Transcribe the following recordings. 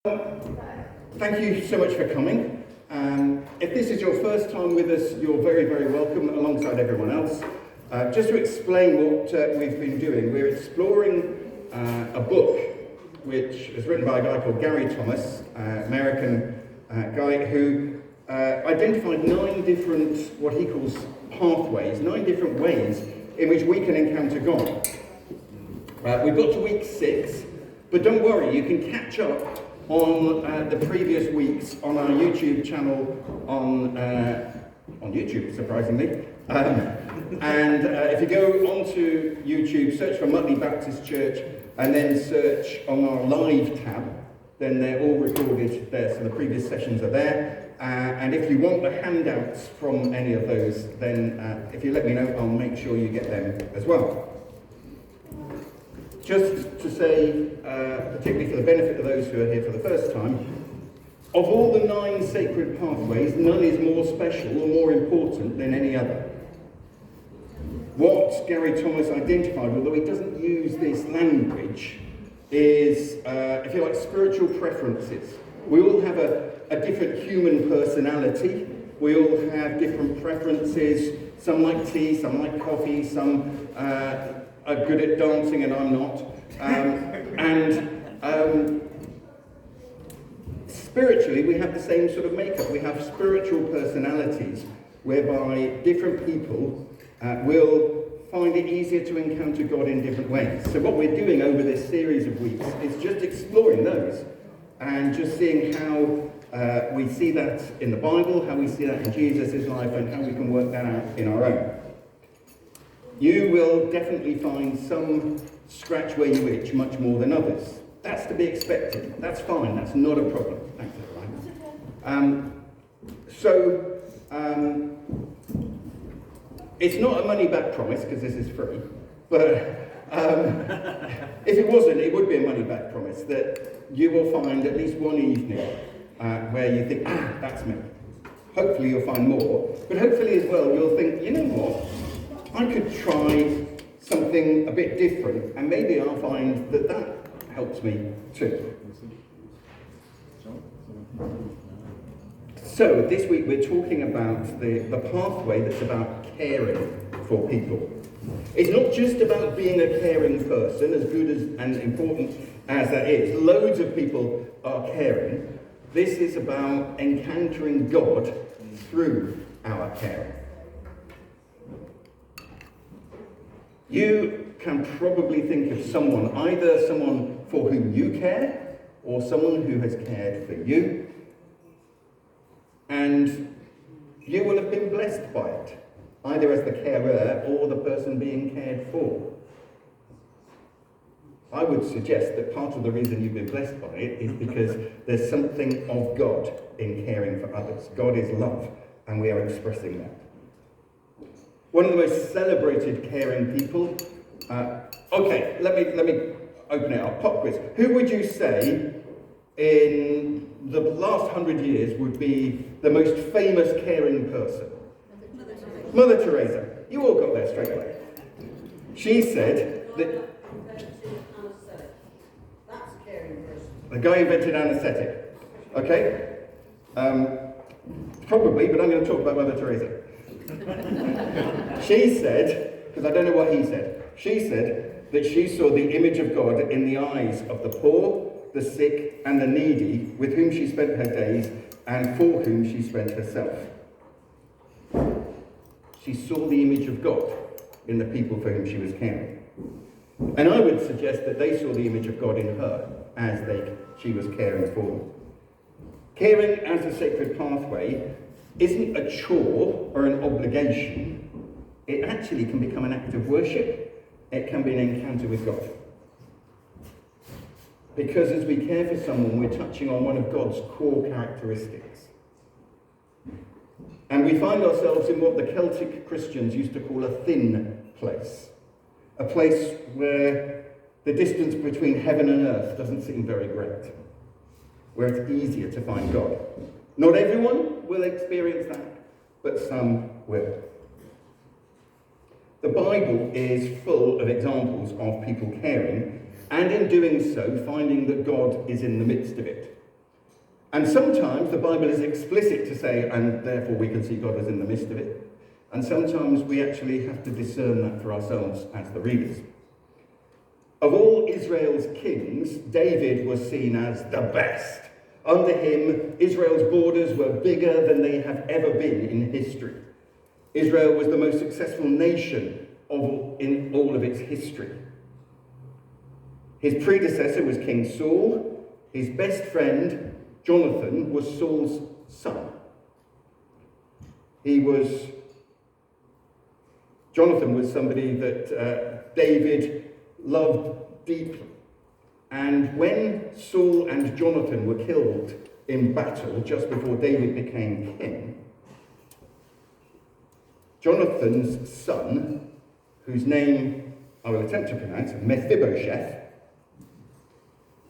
Thank you so much for coming. If this is your first time with us, you're very, very welcome alongside everyone else. Just to explain what we've been doing, we're exploring a book which is written by a guy called Gary Thomas, American guy who identified 9 different, what he calls pathways, 9 different ways in which we can encounter God. We've got to week 6, but don't worry, you can catch up on the previous weeks on our YouTube channel on YouTube, surprisingly. And if you go onto YouTube, search for Mutley Baptist Church, and then search on our live tab, then they're all recorded there, so the previous sessions are there. And if you want the handouts from any of those, then if you let me know, I'll make sure you get them as well. Just to say, particularly for the benefit of those who are here for the first time, of all the 9 sacred pathways, none is more special or more important than any other. What Gary Thomas identified, although he doesn't use this language, is, if you like, spiritual preferences. We all have a different human personality. We all have different preferences. Some like tea, some like coffee, some are good at dancing and I'm not. Spiritually, we have the same sort of makeup. We have spiritual personalities whereby different people will find it easier to encounter God in different ways. So what we're doing over this series of weeks is just exploring those and just seeing how we see that in the Bible, how we see that in Jesus' life, and how we can work that out in our own. You will definitely find some scratch where you itch much more than others. That's to be expected. That's fine. That's not a problem. Thanks, everyone. It's not a money-back promise, because this is free, but if it wasn't, it would be a money-back promise that you will find at least one evening where you think, that's me. Hopefully you'll find more, but hopefully as well you'll think, you know what? I could try something a bit different, and maybe I'll find that helps me too. So this week we're talking about the pathway that's about caring for people. It's not just about being a caring person, as good as and important as that is. Loads of people are caring. This is about encountering God through our caring. You can probably think of someone, either someone for whom you care, or someone who has cared for you, and you will have been blessed by it, either as the carer or the person being cared for. I would suggest that part of the reason you've been blessed by it is because there's something of God in caring for others. God is love, and we are expressing that. One of the most celebrated caring people. Okay, let me open it up. Pop quiz. Who would you say in the last 100 years would be the most famous caring person? Mother Teresa. You all got there straight away. She said that that's a caring person. the guy invented anaesthetic. Okay? Probably, but I'm going to talk about Mother Teresa. She said, because I don't know what he said, she said that she saw the image of God in the eyes of the poor, the sick, and the needy, with whom she spent her days, and for whom she spent herself. She saw the image of God in the people for whom she was caring. And I would suggest that they saw the image of God in her as she was caring for them. Caring as a sacred pathway isn't a chore or an obligation. It actually can become an act of worship. It can be an encounter with God. Because as we care for someone, we're touching on one of God's core characteristics. And we find ourselves in what the Celtic Christians used to call a thin place. A place where the distance between heaven and earth doesn't seem very great. Where it's easier to find God. Not everyone will experience that, but some will. The Bible is full of examples of people caring, and in doing so, finding that God is in the midst of it. And sometimes the Bible is explicit to say, and therefore we can see God as in the midst of it. And sometimes we actually have to discern that for ourselves as the readers. Of all Israel's kings, David was seen as the best. Under him, Israel's borders were bigger than they have ever been in history. Israel was the most successful nation in all of its history. His predecessor was King Saul. His best friend, Jonathan, was Saul's son. Jonathan was somebody that David loved deeply. And when Saul and Jonathan were killed in battle just before David became king, Jonathan's son, whose name I will attempt to pronounce, Mephibosheth,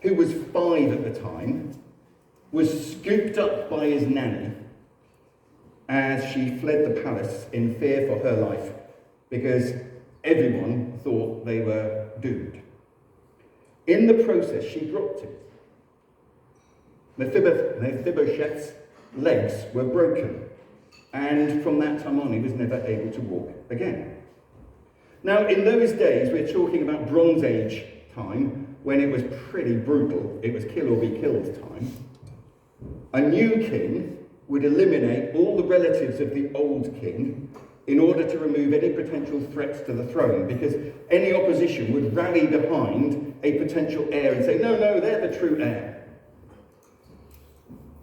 who was 5 at the time, was scooped up by his nanny as she fled the palace in fear for her life, because everyone thought they were doomed. In the process, she dropped him. Mephibosheth's legs were broken, and from that time on, he was never able to walk again. Now, in those days, we're talking about Bronze Age time, when it was pretty brutal. It was kill or be killed time. A new king would eliminate all the relatives of the old king in order to remove any potential threats to the throne, because any opposition would rally behind a potential heir and say, no, they're the true heir.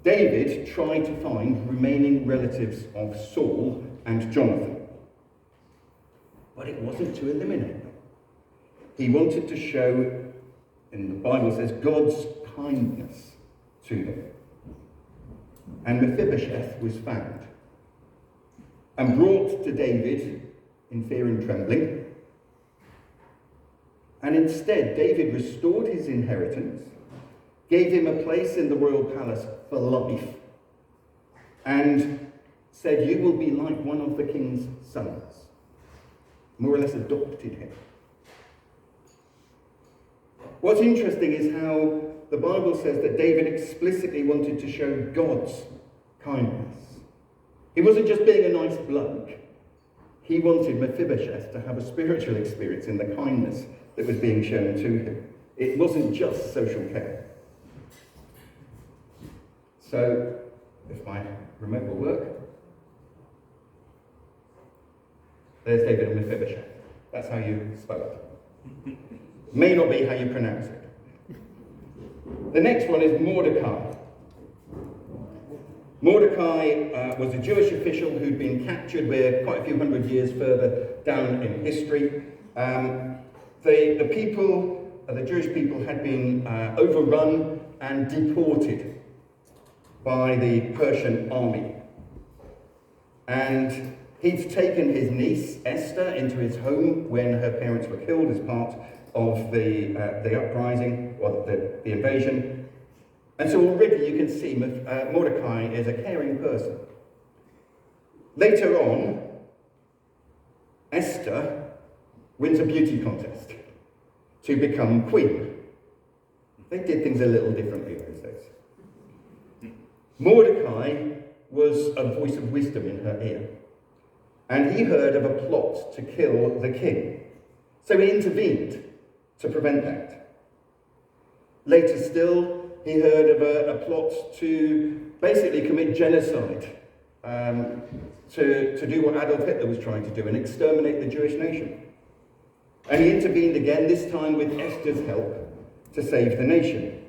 David tried to find remaining relatives of Saul and Jonathan, but it wasn't to eliminate them. He wanted to show, and the Bible says, God's kindness to them. And Mephibosheth was found and brought to David in fear and trembling. And instead, David restored his inheritance, gave him a place in the royal palace for life, and said, you will be like one of the king's sons. More or less adopted him. What's interesting is how the Bible says that David explicitly wanted to show God's kindness. He wasn't just being a nice bloke. He wanted Mephibosheth to have a spiritual experience in the kindness that was being shown to him. It wasn't just social care. So, if my remote will work, there's David and Mephibosheth. That's how you spell it. May not be how you pronounce it. The next one is Mordecai. Mordecai was a Jewish official who'd been captured. We're quite a few hundred years further down in history. The Jewish people had been overrun and deported by the Persian army. And he'd taken his niece, Esther, into his home when her parents were killed as part of the uprising, or the invasion. And so already you can see Mordecai is a caring person. Later on, Esther wins a beauty contest to become queen. They did things a little differently those days. Mordecai was a voice of wisdom in her ear, and he heard of a plot to kill the king. So he intervened to prevent that. Later still, he heard of a plot to basically commit genocide, to do what Adolf Hitler was trying to do and exterminate the Jewish nation. And he intervened again, this time with Esther's help, to save the nation.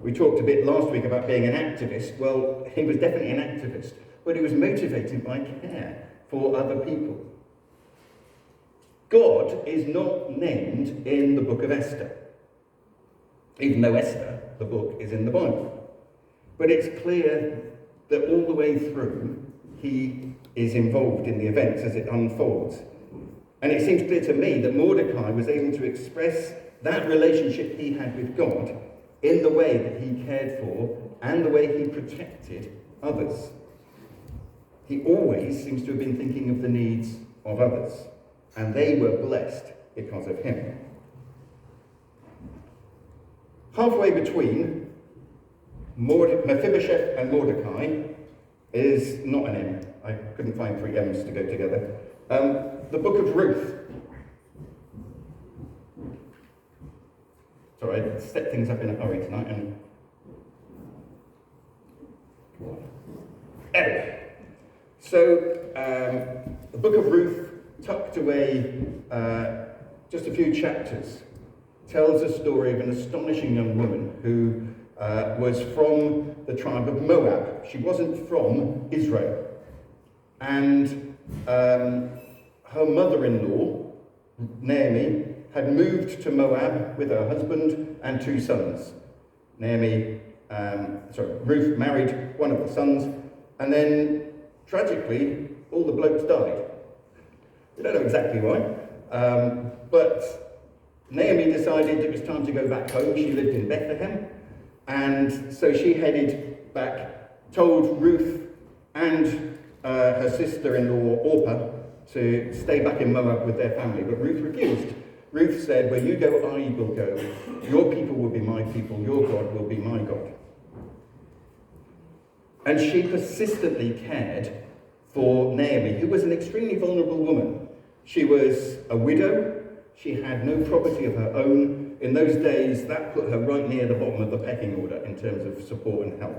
We talked a bit last week about being an activist. Well, he was definitely an activist, but he was motivated by care for other people. God is not named in the book of Esther, even though Esther, the book, is in the Bible. But it's clear that all the way through, he is involved in the events as it unfolds. And it seems clear to me that Mordecai was able to express that relationship he had with God in the way that he cared for and the way he protected others. He always seems to have been thinking of the needs of others, and they were blessed because of him. Halfway between Mephibosheth and Mordecai is not an M. I couldn't find 3 M's to go together. The book of Ruth. Sorry, I set things up in a hurry tonight. Anyway, so the book of Ruth, tucked away just a few chapters, tells a story of an astonishing young woman who was from the tribe of Moab. She wasn't from Israel. And her mother-in-law, Naomi, had moved to Moab with her husband and 2 sons. Ruth married one of the sons, and then, tragically, all the blokes died. We don't know exactly why, but Naomi decided it was time to go back home. She lived in Bethlehem, and so she headed back, told Ruth and her sister-in-law Orpah to stay back in Moab with their family, but Ruth refused. Ruth said, "Where you go, I will go. Your people will be my people. Your God will be my God." And she persistently cared for Naomi, who was an extremely vulnerable woman. She was a widow. She had no property of her own. In those days, that put her right near the bottom of the pecking order in terms of support and help.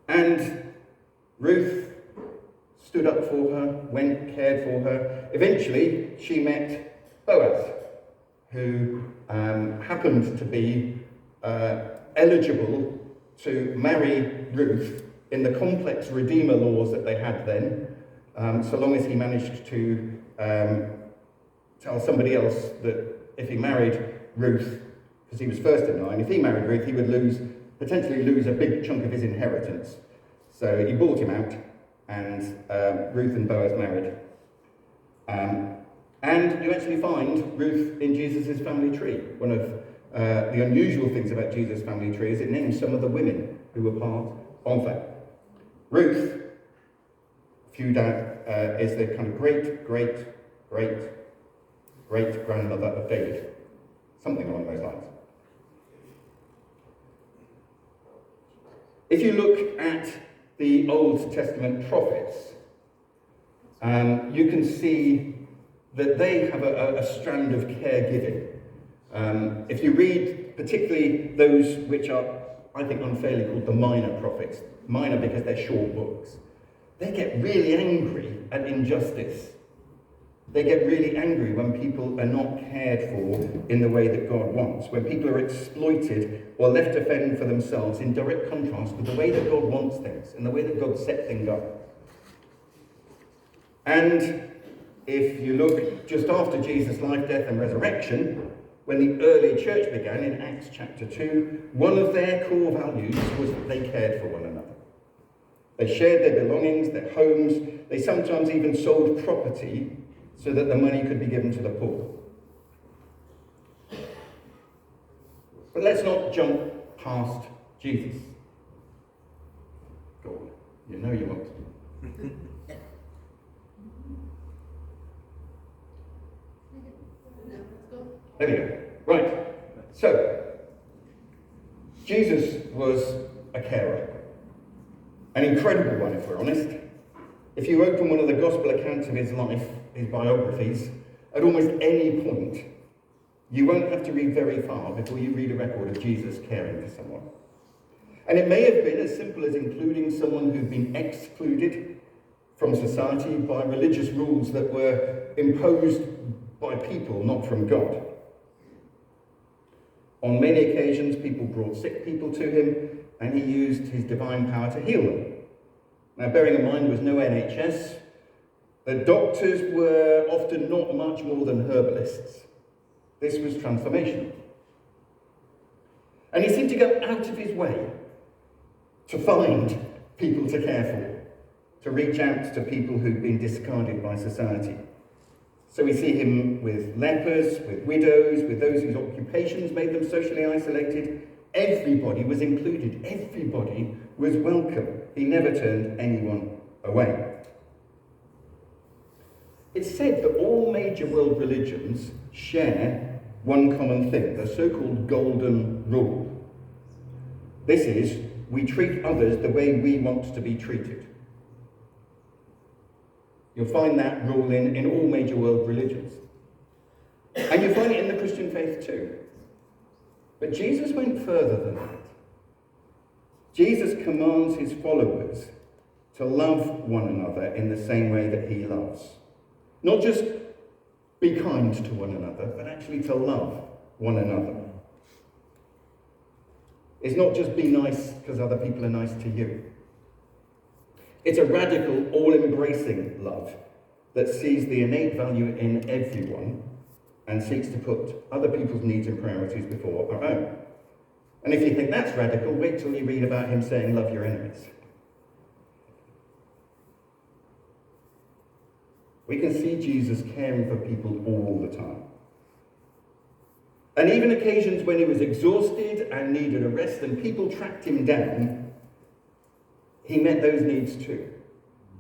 And Ruth stood up for her, cared for her. Eventually, she met Boaz, who happened to be eligible to marry Ruth in the complex Redeemer laws that they had then, so long as he managed to tell somebody else that if he married Ruth, because he was first in line, if he married Ruth, he would potentially lose a big chunk of his inheritance. So he bought him out, and Ruth and Boaz married. And you actually find Ruth in Jesus' family tree. One of the unusual things about Jesus' family tree is it names some of the women who were part of that. Ruth, few down, is the kind of great-grandmother of David. Something along those lines. If you look at the Old Testament prophets, you can see that they have a strand of caregiving. If you read particularly those which are, I think, unfairly called the minor prophets, minor because they're short books, they get really angry at injustice. They get really angry when people are not cared for in the way that God wants, when people are exploited or left to fend for themselves in direct contrast with the way that God wants things and the way that God set things up. And if you look just after Jesus' life, death and resurrection, when the early church began in Acts chapter 2, one of their core values was that they cared for one another. They shared their belongings, their homes. They sometimes even sold property so that the money could be given to the poor. But let's not jump past Jesus. Go on. You know you want. There we go. Right. So, Jesus was a carer. An incredible one, if we're honest. If you open one of the gospel accounts of his life, his biographies, at almost any point, you won't have to read very far before you read a record of Jesus caring for someone. And it may have been as simple as including someone who'd been excluded from society by religious rules that were imposed by people, not from God. On many occasions, people brought sick people to him, and he used his divine power to heal them. Now, bearing in mind there was no NHS, the doctors were often not much more than herbalists. This was transformational. And he seemed to go out of his way to find people to care for, to reach out to people who'd been discarded by society. So we see him with lepers, with widows, with those whose occupations made them socially isolated. Everybody was included. Everybody was welcome. He never turned anyone away. It's said that all major world religions share one common thing, the so-called golden rule. This is, we treat others the way we want to be treated. You'll find that rule in all major world religions. And you find it in the Christian faith too. But Jesus went further than that. Jesus commands his followers to love one another in the same way that he loves. Not just be kind to one another, but actually to love one another. It's not just be nice because other people are nice to you. It's a radical, all-embracing love that sees the innate value in everyone and seeks to put other people's needs and priorities before our own. And if you think that's radical, wait till you read about him saying, love your enemies. We can see Jesus caring for people all the time. And even occasions when he was exhausted and needed a rest and people tracked him down, he met those needs too.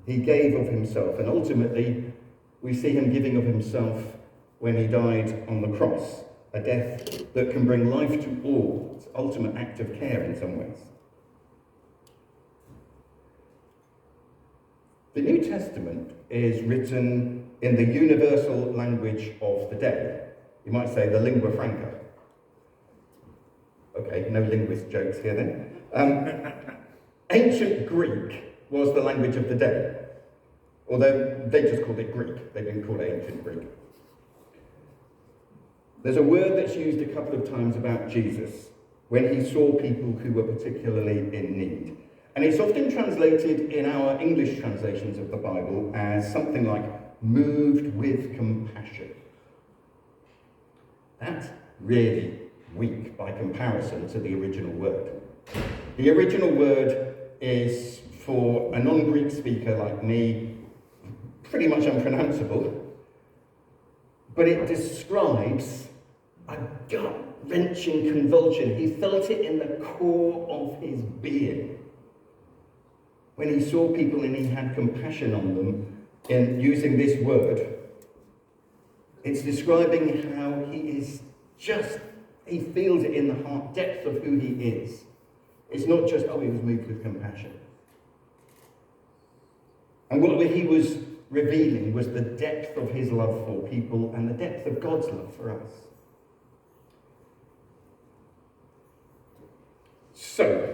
He gave of himself, and ultimately we see him giving of himself when he died on the cross, a death that can bring life to all. It's ultimate act of care in some ways. The New Testament is written in the universal language of the day. You might say the lingua franca. Okay, no linguist jokes here then. Ancient Greek was the language of the day. Although they just called it Greek. They didn't call it ancient Greek. There's a word that's used a couple of times about Jesus when he saw people who were particularly in need. And it's often translated in our English translations of the Bible as something like moved with compassion. That's really weak by comparison to the original word. The original word is, for a non-Greek speaker like me, pretty much unpronounceable, but it describes a gut-wrenching convulsion. He felt it in the core of his being when he saw people and he had compassion on them in using this word. It's describing how he feels it in the heart depth of who he is. It's not just, he was moved with compassion. And what he was revealing was the depth of his love for people and the depth of God's love for us. Sorry,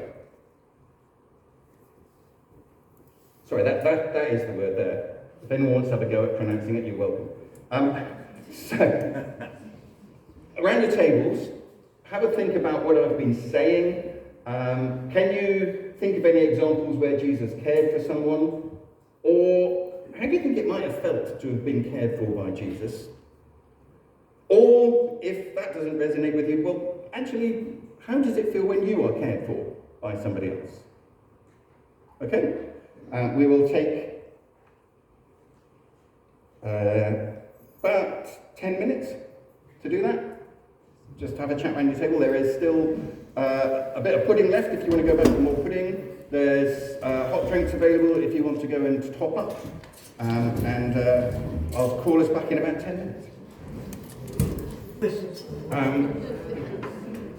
that is the word there. If anyone wants to have a go at pronouncing it, you're welcome. Around your tables, have a think about what I've been saying. Can you think of any examples where Jesus cared for someone? Or how do you think it might have felt to have been cared for by Jesus? Or, if that doesn't resonate with you, well, actually, how does it feel when you are cared for by somebody else? Okay? We will take about 10 minutes to do that. Just have a chat around your table. There is still a bit of pudding left if you want to go back for more pudding. There's hot drinks available if you want to go and top up. And I'll call us back in about 10 minutes.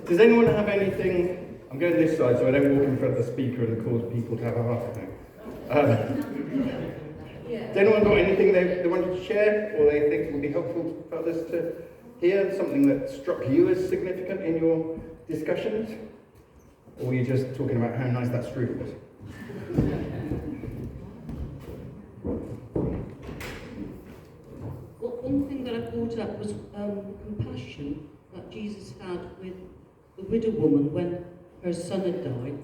Does anyone have anything? I'm going this side so I don't walk in front of the speaker and cause people to have a heart attack. Has anyone got anything they wanted to share or they think would be helpful for others to hear? Something that struck you as significant in your discussions? Or were you just talking about how nice that strudel was? Well, one thing that I brought up was compassion that Jesus had with the widow woman when her son had died,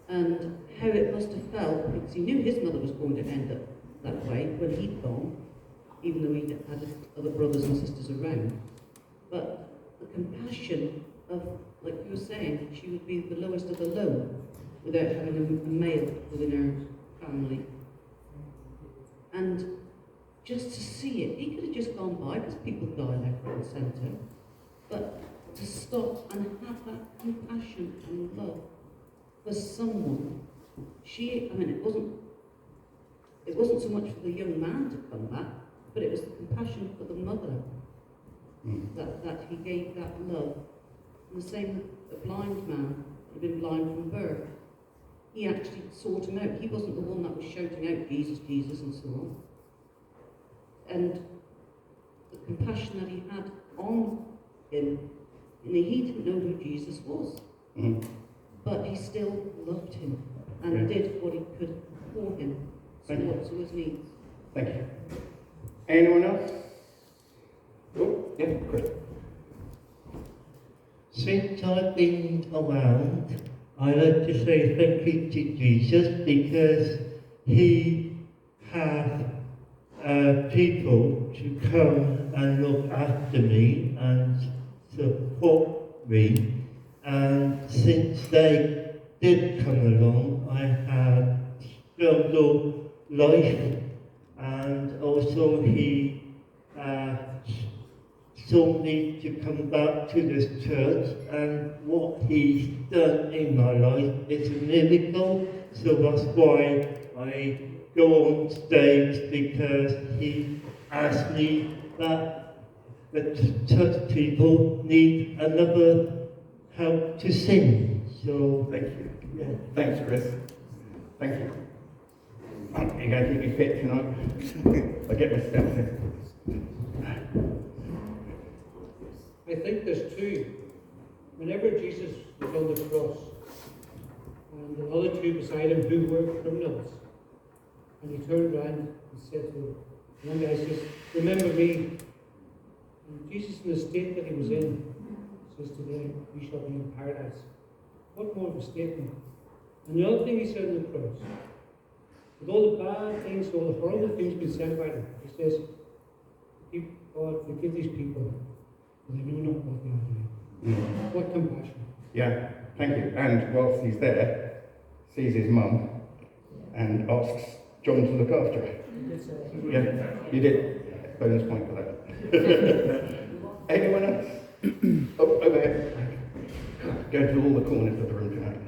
and how it must have felt, because he knew his mother was going to end up that way when he'd gone, even though he had other brothers and sisters around. But the compassion of, like you were saying, she would be the lowest of the low without having a male within her family. And just to see it, he could have just gone by, because people die left, right and centre, but to stop and have that compassion and love for someone. It wasn't so much for the young man to come back, but it was the compassion for the mother. that he gave that love. And the same with the blind man who had been blind from birth. He actually sought him out. He wasn't the one that was shouting out, Jesus, Jesus, and so on. And the compassion that he had on him, and he didn't know who Jesus was, but he still loved him and did what he could for him, so what to his needs. Thank you. Anyone else? Oh, yeah, Chris. Since I've been around, I like to say thank you to Jesus because he has people to come and look after me and support me. And since they did come along, I have struggled life, and also he saw me to come back to this church, and what he's done in my life is a miracle. So that's why I go on stage, because he asked me that the church people need another help to sing. So Thank you. yeah. Thanks, Chris. Thank you. You're going to keep me fit tonight? I get my steps in. I think there's two. Whenever Jesus was on the cross, and the other two beside him who were criminals, and he turned around and said to the one guy, says, remember me. And Jesus, in the state that he was in, says, today you shall be in paradise. What more of a statement? And the other thing he said on the cross, with all the bad things, all the horrible things being said about him, he says, God, forgive these people, for they know not what they are doing. What compassion. Yeah, thank you. And whilst he's there, sees his mum and asks John to look after her. Yeah, you did. Bonus point for that. Anyone else? Oh, over here. Go to all the corners of the room tonight.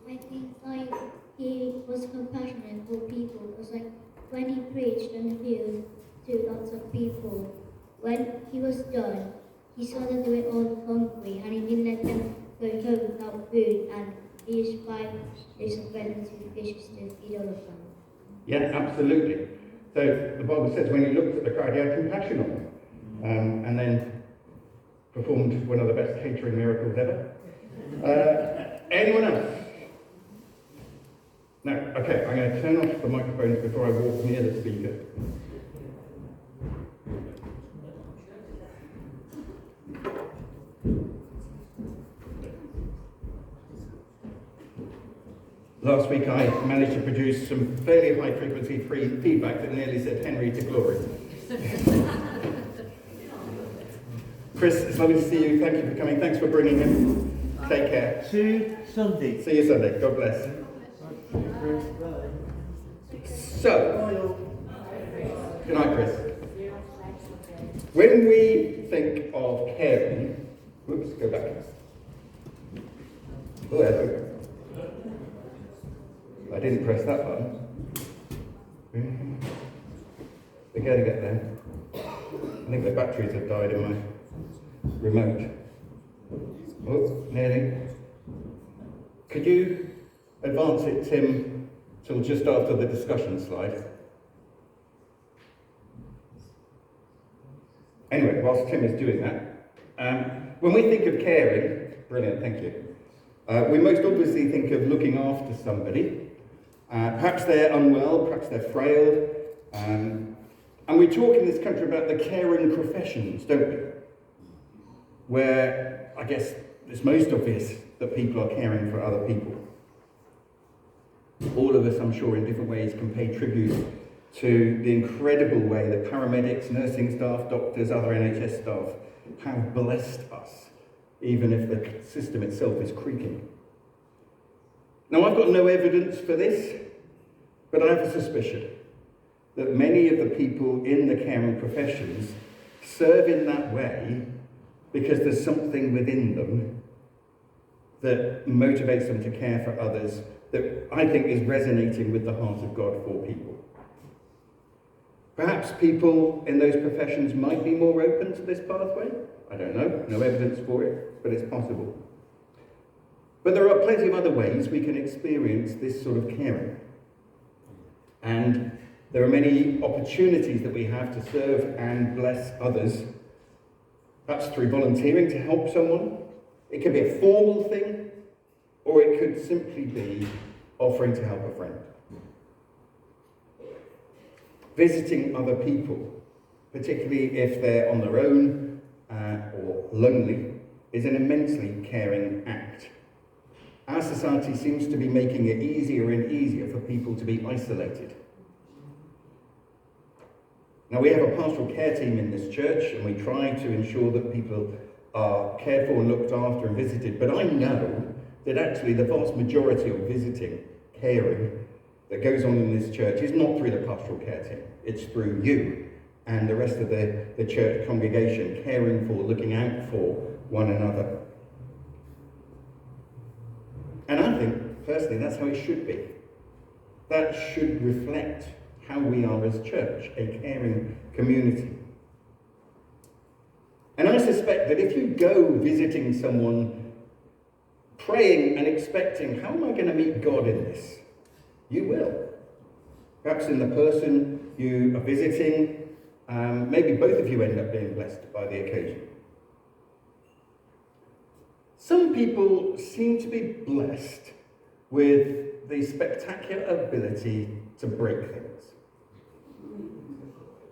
I think like he was compassionate for people, because like when he preached in the field to lots of people, when he was done, he saw that they were all hungry and he didn't let them go home without food, and he used 5 days of bread and 2 fishes to feed all of them. Yeah, absolutely. So the Bible says when he looked at the crowd, he had compassion on them, and then performed one of the best catering miracles ever. Anyone else? No. Okay, I'm going to turn off the microphones before I walk near the speaker. Last week I managed to produce some fairly high frequency feedback that nearly said Henry to glory. Chris, it's lovely to see you. Thank you for coming. Thanks for bringing him. Take care. See you Sunday. See you Sunday. God bless. So, good night, Chris. When we think of caring, whoops, go back. Oh, there we go. I didn't press that button. We're going to get there. I think the batteries have died in my remote. Oh, nearly. Could you advance it, Tim, till just after the discussion slide? Anyway, whilst Tim is doing that, when we think of caring, brilliant, thank you. We most obviously think of looking after somebody. Perhaps they're unwell, perhaps they're frail. And we talk in this country about the caring professions, don't we? Where I guess it's most obvious that people are caring for other people. All of us, I'm sure, in different ways can pay tribute to the incredible way that paramedics, nursing staff, doctors, other NHS staff have blessed us, even if the system itself is creaking. Now, I've got no evidence for this, but I have a suspicion that many of the people in the caring professions serve in that way because there's something within them that motivates them to care for others that I think is resonating with the heart of God for people. Perhaps people in those professions might be more open to this pathway. I don't know, no evidence for it, but it's possible. But there are plenty of other ways we can experience this sort of caring. And there are many opportunities that we have to serve and bless others, perhaps through volunteering to help someone. It could be a formal thing, or it could simply be offering to help a friend. Visiting other people, particularly if they're on their own or lonely, is an immensely caring act. Our society seems to be making it easier and easier for people to be isolated. Now, we have a pastoral care team in this church, and we try to ensure that people are cared for and looked after and visited, but I know that actually the vast majority of visiting, caring, that goes on in this church is not through the pastoral care team. It's through you and the rest of the church congregation caring for, looking out for one another. And I think, personally, that's how it should be. That should reflect how we are as church, a caring community. And I suspect that if you go visiting someone, praying and expecting, how am I going to meet God in this? You will. Perhaps in the person you are visiting, maybe both of you end up being blessed by the occasion. Some people seem to be blessed with the spectacular ability to break things.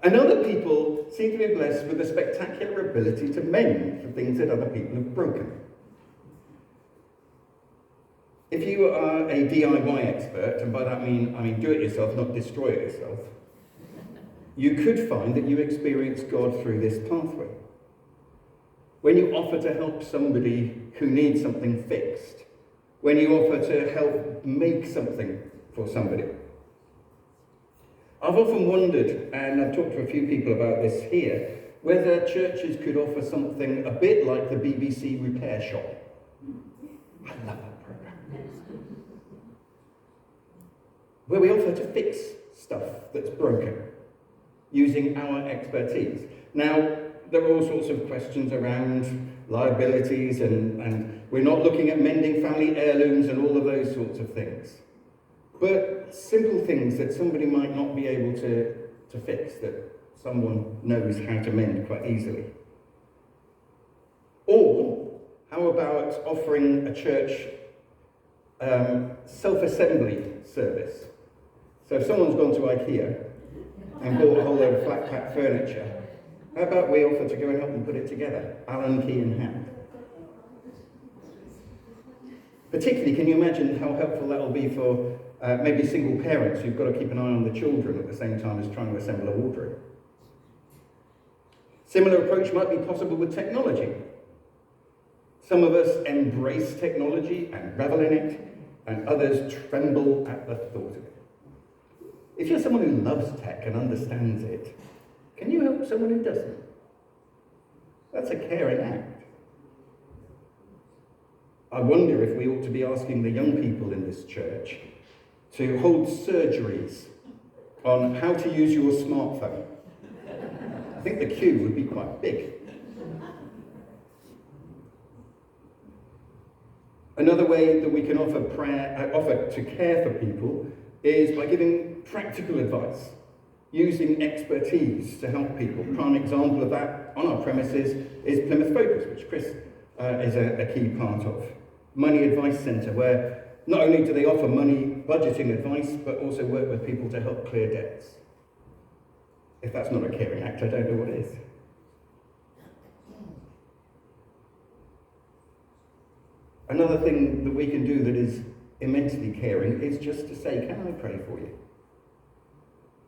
And other people seem to be blessed with the spectacular ability to mend the things that other people have broken. If you are a DIY expert, and by that I mean do it yourself, not destroy it yourself, you could find that you experience God through this pathway. When you offer to help somebody who needs something fixed, when you offer to help make something for somebody. I've often wondered, and I've talked to a few people about this here, whether churches could offer something a bit like the BBC Repair Shop. I love that programme. Where we offer to fix stuff that's broken, using our expertise. Now, there are all sorts of questions around liabilities, and we're not looking at mending family heirlooms and all of those sorts of things. But simple things that somebody might not be able to fix, that someone knows how to mend quite easily. Or, how about offering a church self-assembly service? So if someone's gone to IKEA and bought a whole load of flat pack furniture, how about we offer to go and help them put it together, Allen key in hand? Particularly, can you imagine how helpful that will be for maybe single parents who've got to keep an eye on the children at the same time as trying to assemble a wardrobe? Similar approach might be possible with technology. Some of us embrace technology and revel in it, and others tremble at the thought of it. If you're someone who loves tech and understands it, can you help someone who doesn't? That's a caring act. I wonder if we ought to be asking the young people in this church to hold surgeries on how to use your smartphone. I think the queue would be quite big. Another way that we can offer to care for people is by giving practical advice, using expertise to help people. Prime example of that on our premises is Plymouth Focus, which Chris is a key part of. Money Advice Centre, where not only do they offer money budgeting advice, but also work with people to help clear debts. If that's not a caring act, I don't know what is. Another thing that we can do that is immensely caring is just to say, can I pray for you?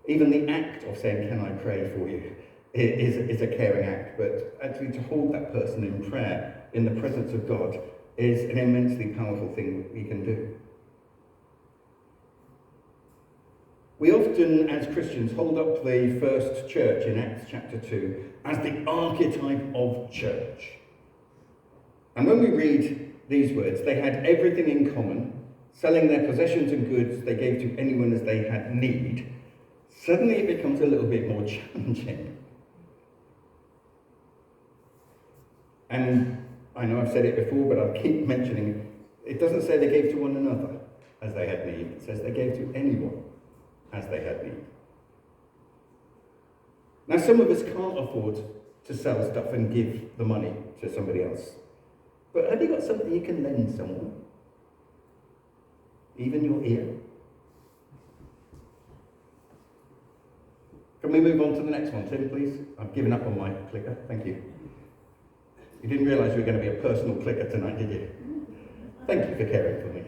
Even the act of saying, can I pray for you, is a caring act, but actually to hold that person in prayer in the presence of God is an immensely powerful thing we can do. We often, as Christians, hold up the first church in Acts chapter 2 as the archetype of church. And when we read these words, they had everything in common, selling their possessions and goods they gave to anyone as they had need. suddenly it becomes a little bit more challenging. And I know I've said it before, but I'll keep mentioning it. It doesn't say they gave to one another as they had need. It says they gave to anyone as they had need. Now, some of us can't afford to sell stuff and give the money to somebody else. But have you got something you can lend someone? Even your ear? Can we move on to the next one, Tim, please? I've given up on my clicker. Thank you. You didn't realise you were going to be a personal clicker tonight, did you? Thank you for caring for me.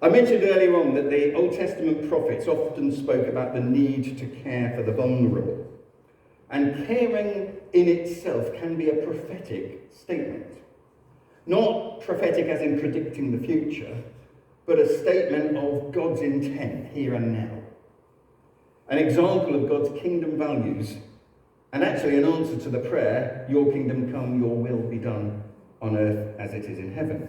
I mentioned earlier on that the Old Testament prophets often spoke about the need to care for the vulnerable. And caring in itself can be a prophetic statement. Not prophetic as in predicting the future, but a statement of God's intent here and now. An example of God's kingdom values, and actually an answer to the prayer, your kingdom come, your will be done on earth as it is in heaven.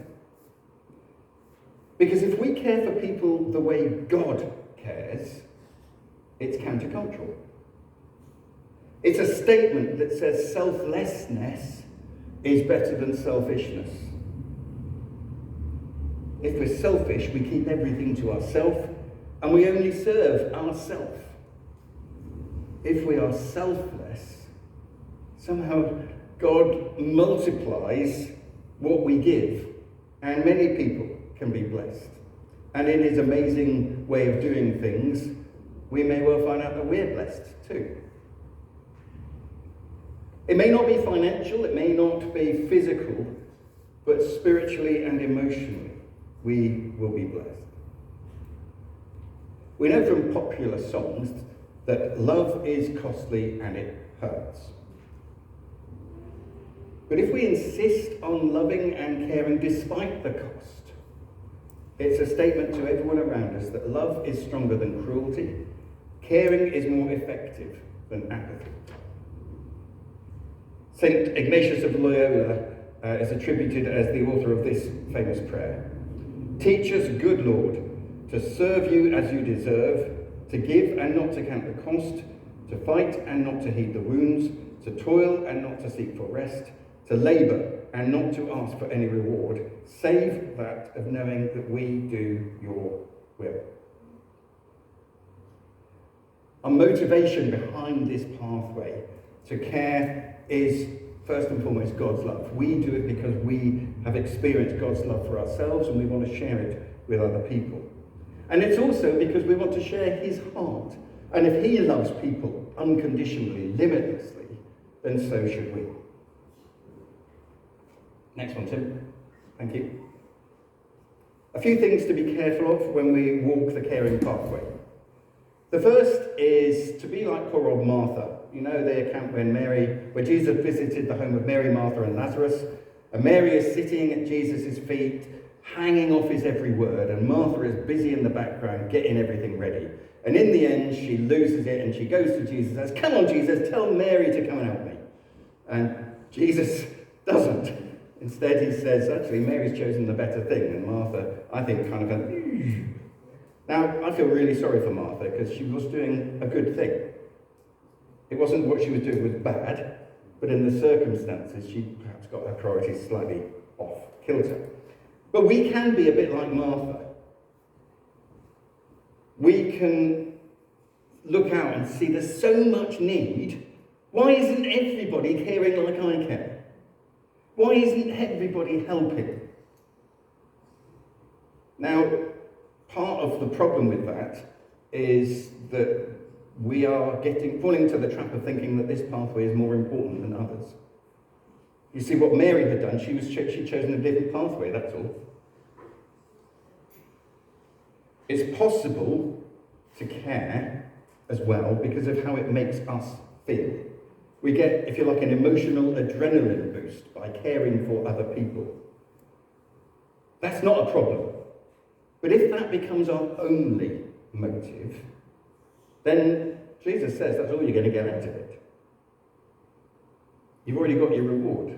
Because if we care for people the way God cares, it's countercultural. It's a statement that says selflessness is better than selfishness. If we're selfish, we keep everything to ourselves, and we only serve ourselves. If we are selfless, somehow God multiplies what we give, and many people can be blessed. And in his amazing way of doing things, we may well find out that we're blessed too. It may not be financial, it may not be physical, but spiritually and emotionally, we will be blessed. We know from popular songs that love is costly and it hurts. But if we insist on loving and caring despite the cost, it's a statement to everyone around us that love is stronger than cruelty, caring is more effective than apathy. St. Ignatius of Loyola is attributed as the author of this famous prayer. Teach us, good Lord, to serve you as you deserve, to give and not to count the cost, to fight and not to heed the wounds, to toil and not to seek for rest, to labour and not to ask for any reward, save that of knowing that we do your will. Our motivation behind this pathway to care is first and foremost God's love. We do it because we have experienced God's love for ourselves and we want to share it with other people. And it's also because we want to share his heart. And if he loves people unconditionally, limitlessly, then so should we. Next one, Tim. Thank you. A few things to be careful of when we walk the caring pathway. The first is to be like poor old Martha. You know the account where Jesus visited the home of Mary, Martha, and Lazarus. And Mary is sitting at Jesus' feet, hanging off his every word, and Martha is busy in the background getting everything ready. And in the end, she loses it, and she goes to Jesus and says, "Come on, Jesus, tell Mary to come and help me." And Jesus doesn't. Instead, he says, actually, Mary's chosen the better thing, and Martha, I think, kind of went, "Ew." Now, I feel really sorry for Martha, because she was doing a good thing. It wasn't what she was doing was bad, but in the circumstances, she perhaps got her priorities slightly off kilter. But we can be a bit like Martha. We can look out and see there's so much need. Why isn't everybody caring like I care? Why isn't everybody helping? Now, part of the problem with that is that we are falling into the trap of thinking that this pathway is more important than others. You see, what Mary had done, she'd chosen a different pathway, that's all. It's possible to care as well because of how it makes us feel. We get, if you like, an emotional adrenaline boost by caring for other people. That's not a problem. But if that becomes our only motive, then Jesus says that's all you're going to get out of it. You've already got your reward,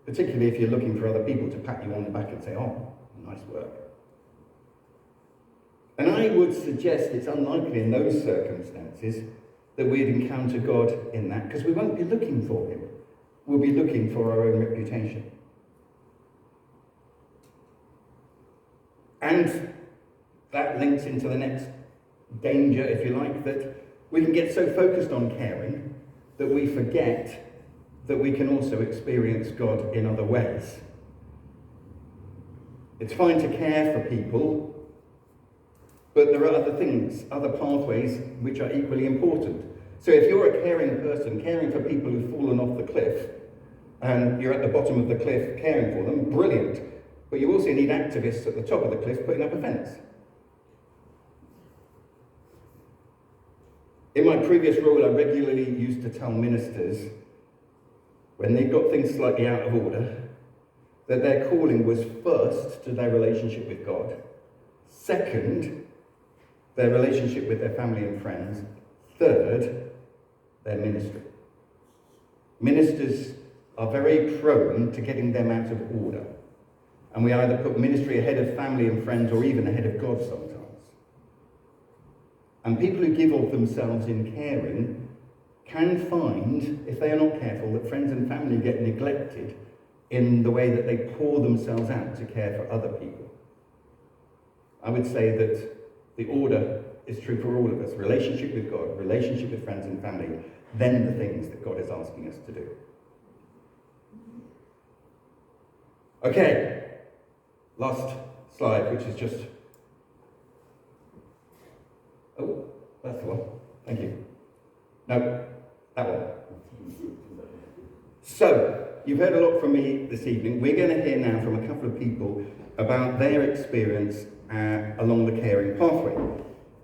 particularly if you're looking for other people to pat you on the back and say, "Oh, nice work." And I would suggest it's unlikely in those circumstances that we'd encounter God in that, because we won't be looking for him. We'll be looking for our own reputation. And that links into the next danger, if you like, that we can get so focused on caring that we forget that we can also experience God in other ways. It's fine to care for people, but there are other things, other pathways, which are equally important. So if you're a caring person, caring for people who've fallen off the cliff, and you're at the bottom of the cliff caring for them, brilliant. But you also need activists at the top of the cliff putting up a fence. In my previous role, I regularly used to tell ministers, when they got things slightly out of order, that their calling was first to their relationship with God, second, their relationship with their family and friends, third, their ministry. Ministers are very prone to getting them out of order, and we either put ministry ahead of family and friends or even ahead of God sometimes. And people who give of themselves in caring can find, if they are not careful, that friends and family get neglected in the way that they pour themselves out to care for other people. I would say that the order is true for all of us. Relationship with God, relationship with friends and family, then the things that God is asking us to do. Okay, last slide, which is just... Oh, that's the one. Thank you. No, that one. So, you've heard a lot from me this evening. We're going to hear now from a couple of people about their experience along the caring pathway.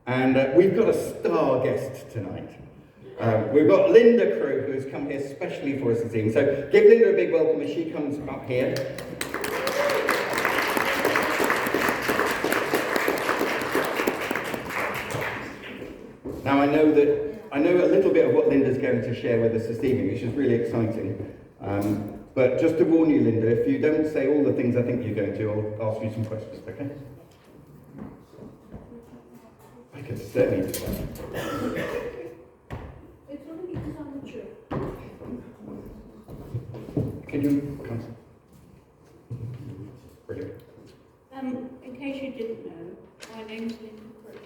And we've got a star guest tonight. We've got Linda Crew, who has come here specially for us this evening. So give Linda a big welcome as she comes up here. Now I know a little bit of what Linda's going to share with us this evening, which is really exciting. But just to warn you, Linda, if you don't say all the things I think you're going to, I'll ask you some questions, okay? I can certainly do that. It's only because I'm a Jew. Can you come? Brilliant. In case you didn't know, my name's Linda Crew.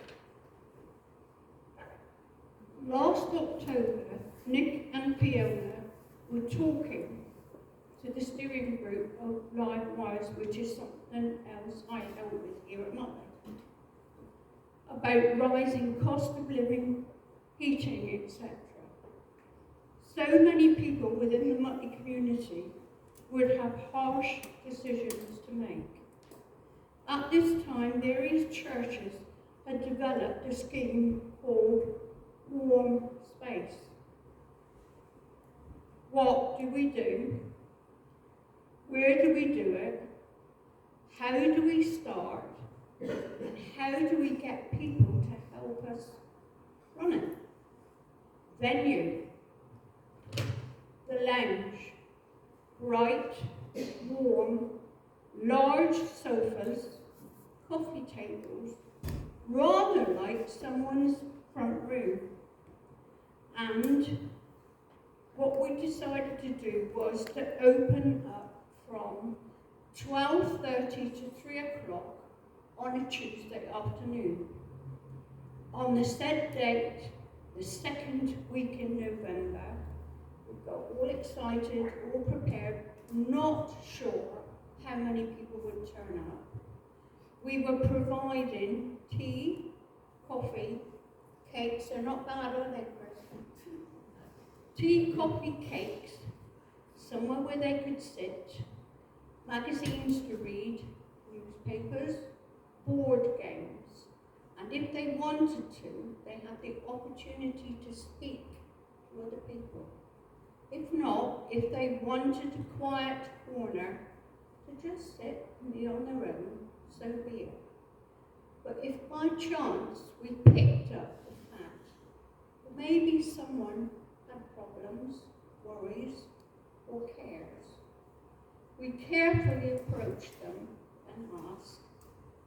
Last October, Nick and Fiona were talking to the steering group of Livewise, which is something else I help with here at Motley, about rising cost of living, heating, etc. So many people within the Motley community would have harsh decisions to make. At this time, various churches had developed a scheme called Warm Space. What do we do? Where do we do it? How do we start? And how do we get people to help us run it? Venue. The lounge. Bright, warm, large sofas, coffee tables, rather like someone's front room. And what we decided to do was to open up from 12:30 to 3 o'clock on a Tuesday afternoon. On the said date, the second week in November, we got all excited, all prepared, not sure how many people would turn up. We were providing tea, coffee, cakes. They're not bad, are they, Chris? Tea, coffee, cakes, somewhere where they could sit, magazines to read, newspapers, board games, and if they wanted to, they had the opportunity to speak to other people. If not, if they wanted a quiet corner to just sit and be on their own, so be it. But if by chance we picked up the fact that maybe someone had problems, worries, or cares, we carefully approached them and asked,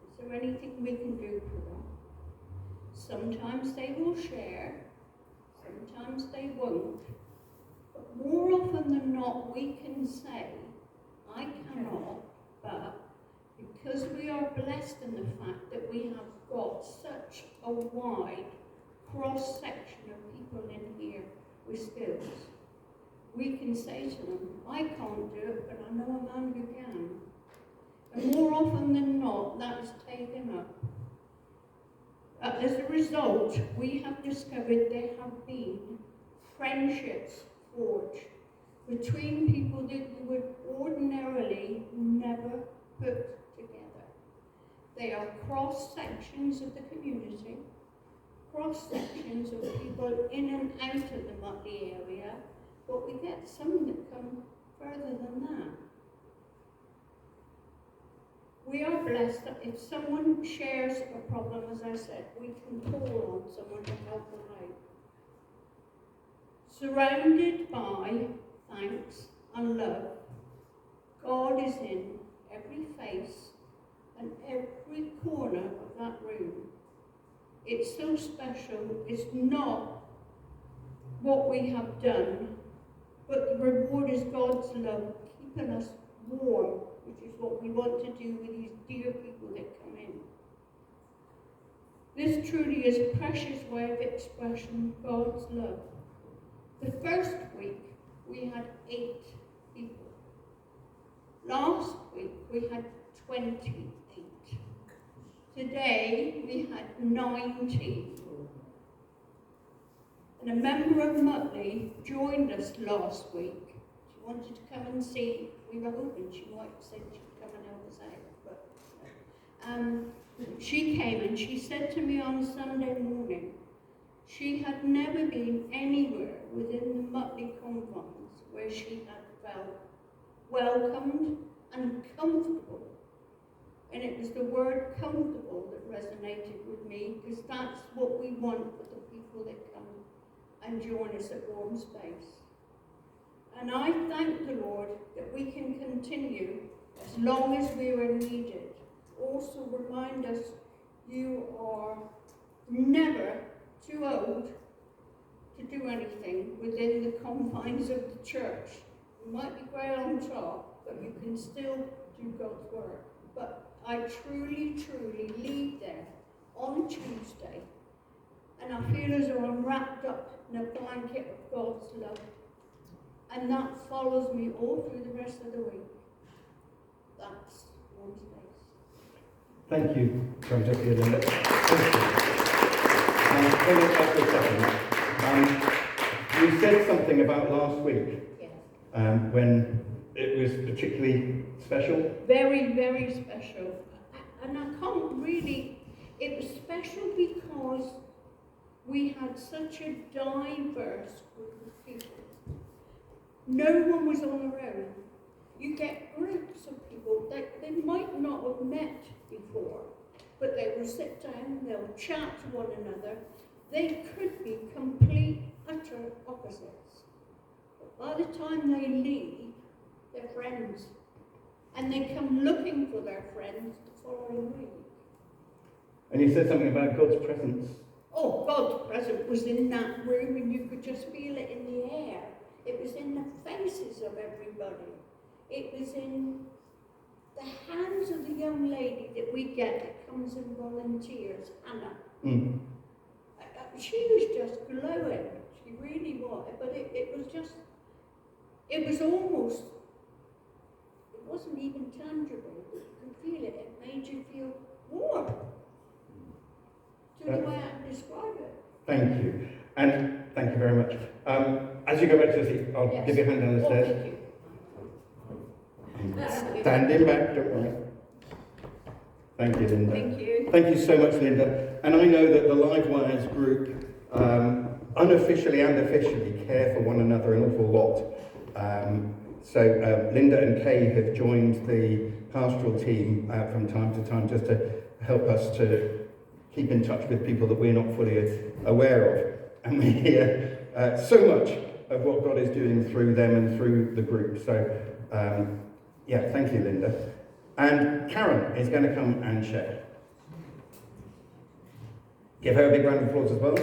is there anything we can do for them? Sometimes they will share, sometimes they won't. But more often than not, we can say, I cannot, but because we are blessed in the fact that we have got such a wide cross-section of people in here with skills, we can say to them, I can't do it, but I know a man who can. And more often than not, that is taken up. As a result, we have discovered there have been friendships forged between people that you would ordinarily never put together. They are cross-sections of the community, cross-sections of people in and out of the Mutley area, but we get some that come further than that. We are blessed that if someone shares a problem, as I said, we can call on someone to help them out. Surrounded by thanks and love, God is in every face and every corner of that room. It's so special. It's not what we have done, but the reward is God's love, keeping us warm, which is what we want to do with these dear people that come in. This truly is a precious way of expressing God's love. The first week, we had 8 people. Last week, we had 28. Today, we had 90. And a member of Mutley joined us last week. She wanted to come and see. We were hoping she might have said she'd come and help us out. But she came and she said to me on Sunday morning, she had never been anywhere within the Mutley confines where she had felt welcomed and comfortable. And it was the word comfortable that resonated with me, because that's what we want for the people that come and join us at Warm Space. And I thank the Lord that we can continue as long as we are needed. Also remind us, you are never too old to do anything within the confines of the church. You might be grey on top, but you can still do God's work. But I truly, truly leave there on Tuesday, and I feel as though I'm wrapped up in a blanket of God's love. And that follows me all through the rest of the week. That's Warm Space. Thank you, Dr. Linda. Thank you. Back for a second. You said something about last week, Yes. when it was particularly special. Very, very special. And I can't really, it was special because we had such a diverse group of people. No one was on their own. You get groups of people that they might not have met before, but they will sit down, they'll chat to one another. They could be complete, utter opposites. But by the time they leave, they're friends. And they come looking for their friends the following week. And you said something about God's presence. Oh, God's presence was in that room, and you could just feel it in the air. It was in the faces of everybody. It was in the hands of the young lady that we get that comes and volunteers, Hannah. Mm. She was just glowing. She really was. But it was just, it was almost, it wasn't even tangible. You could feel it. It made you feel warm. To the way I describe it. Thank you. And thank you very much. As you go back to the seat, I'll Yes. give you a hand down the Oh, stairs. thank you. Standing back, don't worry. Thank you, Linda. Thank you. Thank you so much, Linda. And I know that the Live Wires group, unofficially and officially, care for one another an awful lot. So Linda and Kay have joined the pastoral team from time to time just to help us to keep in touch with people that we're not fully aware of. And we hear so much of what God is doing through them and through the group. So, yeah, thank you, Linda. And Karen is going to come and share. Give her a big round of applause as well.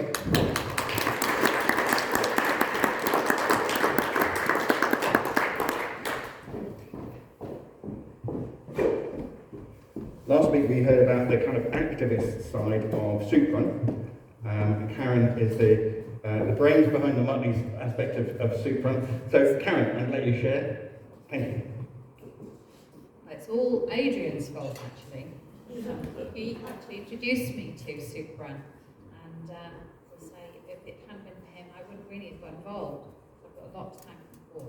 Last week we heard about the kind of activist side of Soup Run. Karen is the brains behind the Muttley's aspect of Soup Run. So Karen, I'd let you share. Thank you. It's all Adrian's fault, actually. He actually introduced me to Soup Run, and to say if it hadn't been for him, I wouldn't really have got involved. I've got a lot to thank him for.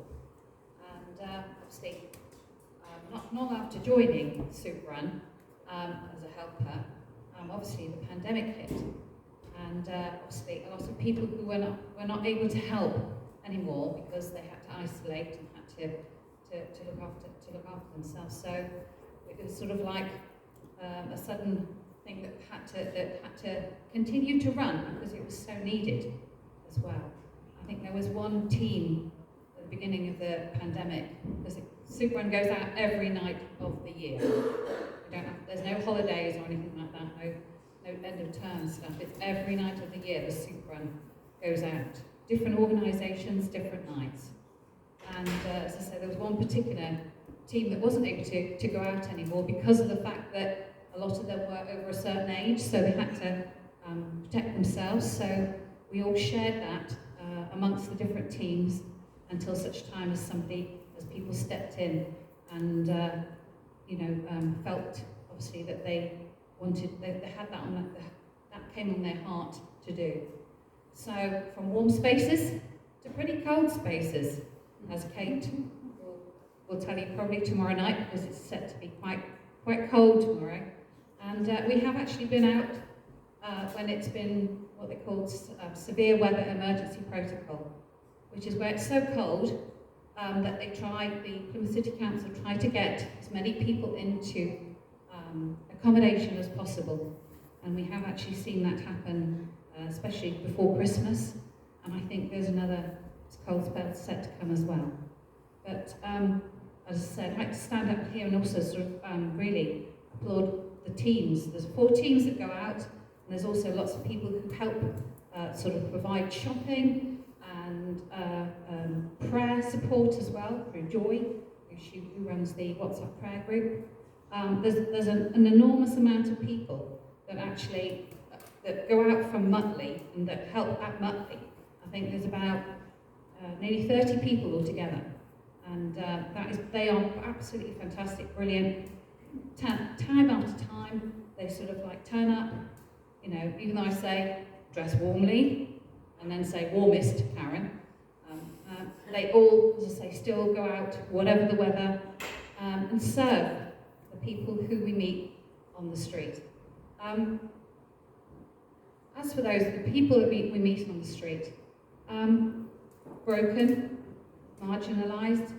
And obviously, not long after joining Soup Run as a helper, obviously the pandemic hit, and obviously a lot of people who were not able to help anymore because they had to isolate and had to look after themselves. So it was sort of like a sudden thing that had to continue to run because it was so needed as well. I think there was one team at the beginning of the pandemic, because Soup Run goes out every night of the year. There's no holidays or anything like that, no end of term stuff. It's every night of the year the Soup Run goes out. Different organisations, different nights. And as I said, there was one particular team that wasn't able to go out anymore because of the fact that a lot of them were over a certain age, so they had to protect themselves. So we all shared that amongst the different teams until such time as people stepped in and felt obviously that they had that came on their heart to do. So from warm spaces to pretty cold spaces, as Kate will tell you probably tomorrow night, because it's set to be quite cold tomorrow. And we have actually been out when it's been what they call severe weather emergency protocol, which is where it's so cold that the Plymouth City Council tried to get as many people into accommodation as possible. And we have actually seen that happen, especially before Christmas. And I think there's another cold spell set to come as well. But as I said, I'd like to stand up here and also sort of really applaud the teams. There's 4 teams that go out, and there's also lots of people who help sort of provide shopping and prayer support as well through Joy, who runs the WhatsApp prayer group. There's an enormous amount of people that actually that go out from Muttley and that help at Muttley. I think there's about nearly 30 people altogether, and they are absolutely fantastic, brilliant. Time after time, they sort of like turn up, even though I say dress warmly and then say warmest, Karen, they all, as I say, still go out, whatever the weather, and serve the people who we meet on the street. As for the people that we meet on the street, broken, marginalised,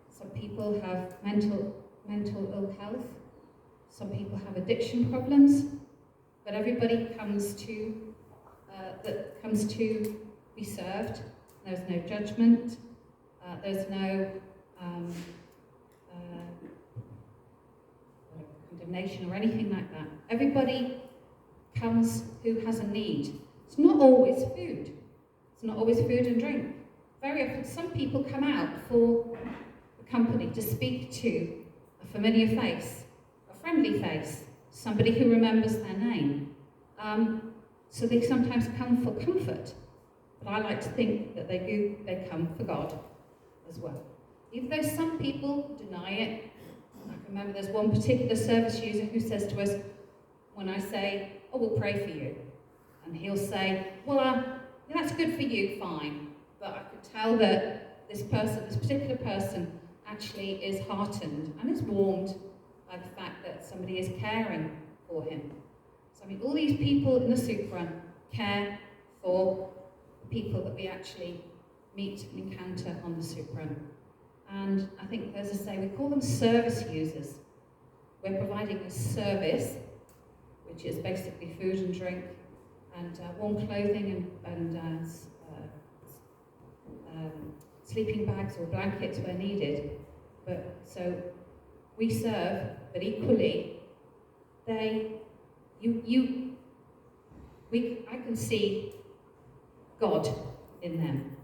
some people have mental ill health, some people have addiction problems, but everybody comes to be served. There's no judgment, there's no condemnation or anything like that. Everybody comes who has a need. It's not always food. It's not always food and drink. Very often, some people come out for the company to speak to a familiar face, a friendly face, somebody who remembers their name. So they sometimes come for comfort, but I like to think that they come for God as well. Even though some people deny it. I can remember there's one particular service user who says to us, when I say, "Oh, we'll pray for you," and he'll say, "Well, that's good for you, fine." But I could tell that this particular person, actually is heartened and is warmed by the fact that somebody is caring for him. So I mean, all these people in the Soup Run care for the people that we actually meet and encounter on the Soup Run. And I think, as I say, we call them service users. We're providing a service, which is basically food and drink, and warm clothing and sleeping bags or blankets where needed. But so we serve, but equally, we I can see God in them.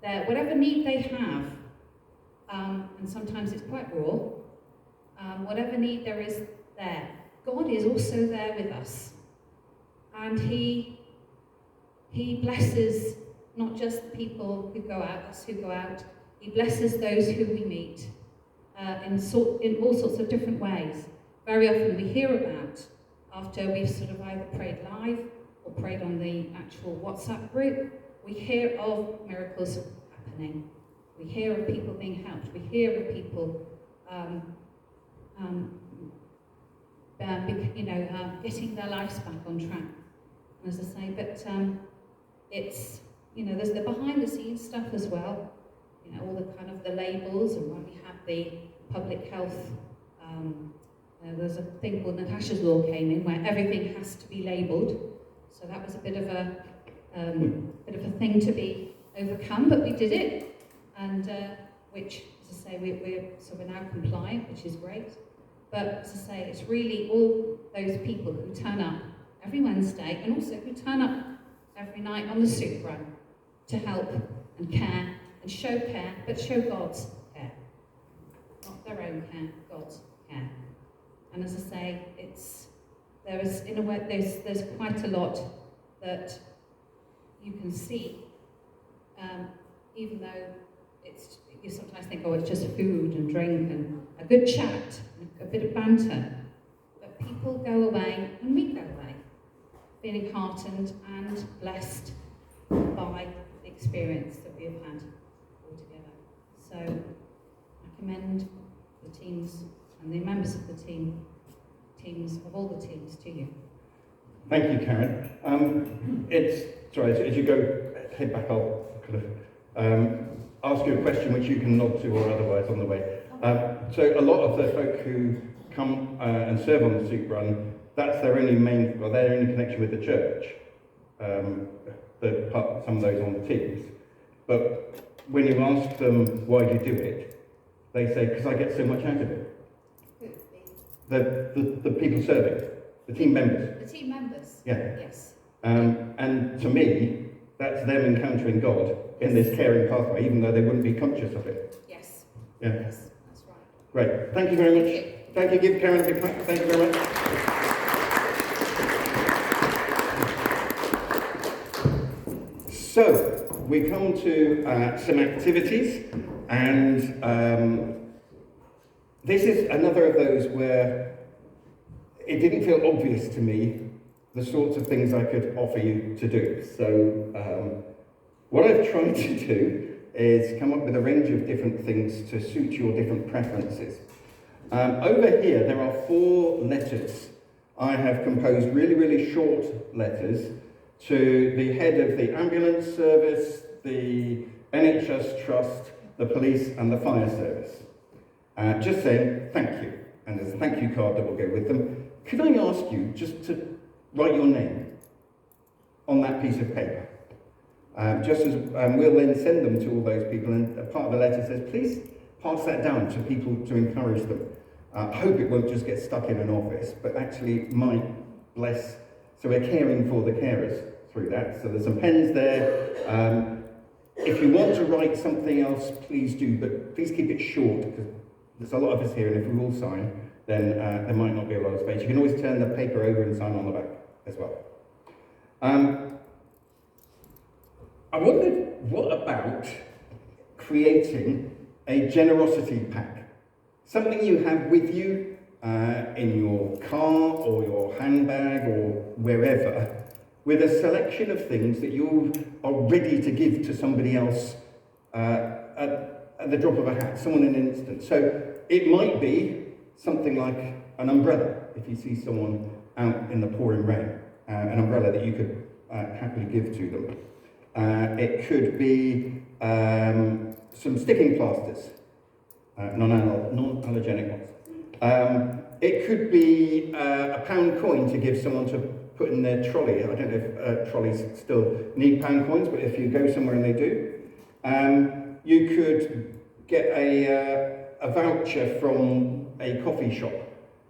Whatever need they have, and sometimes it's quite raw, whatever need there is there, God is also there with us. And He blesses not just the people who go out, us who go out, He blesses those who we meet in all sorts of different ways. Very often we hear about, after we've sort of either prayed live or prayed on the actual WhatsApp group, we hear of miracles happening. We hear of people being helped. We hear of people getting their lives back on track. And as I say, but it's, there's the behind the scenes stuff as well. All the kind of the labels, and when we have the public health, there's a thing called Natasha's Law came in where everything has to be labelled. So that was a bit of a thing to be overcome, but we did it, and which, as I say, we're now compliant, which is great. But as I say, it's really all those people who turn up every Wednesday, and also who turn up every night on the soup run to help and care and show care, but show God's care, not their own care, God's care. And as I say, there's quite a lot that you can see, even though you sometimes think, oh, it's just food and drink and a good chat, a bit of banter. But people go away, and we go away, feeling heartened and blessed by the experience that we have had all together. So I commend the teams and the members of the teams of all the teams to you. Thank you, Karen. As you head back, I'll kind of ask you a question which you can nod to or otherwise on the way. So a lot of the folk who come and serve on the soup run, that's their only connection with the church. Some of those on the teams. But when you ask them why do you do it, they say, because I get so much out of it. The people serving, the team members. The team members? Yeah. Yes. And to me, that's them encountering God in this caring pathway, even though they wouldn't be conscious of it. Yes. Yeah. Yes, that's right. Great. Thank you very much. Thank you. Give Karen a big clap. Thank you very much. So, we come to some activities, and this is another of those where it didn't feel obvious to me the sorts of things I could offer you to do. So what I've tried to do is come up with a range of different things to suit your different preferences. Over here there are 4 letters. I have composed really, really short letters to the head of the ambulance service, the NHS Trust, the police and the fire service. Just saying thank you, and there's a thank you card that will go with them. Could I ask you just to write your name on that piece of paper? Just as we'll then send them to all those people, and part of the letter says, please pass that down to people to encourage them. I hope it won't just get stuck in an office, but actually might bless. So we're caring for the carers through that. So there's some pens there. If you want to write something else, please do, but please keep it short, because there's a lot of us here, and if we all sign, then there might not be a lot of space. You can always turn the paper over and sign on the back as well. I wondered, what about creating a generosity pack? Something you have with you in your car or your handbag or wherever, with a selection of things that you are ready to give to somebody else at the drop of a hat, someone in an instant. So it might be something like an umbrella, if you see someone out in the pouring rain, an umbrella that you could happily give to them. It could be some sticking plasters, non-allergenic ones. It could be a £1 coin to give someone to put in their trolley. I don't know if trolleys still need £1 coins, but if you go somewhere and they do. You could get a voucher from a coffee shop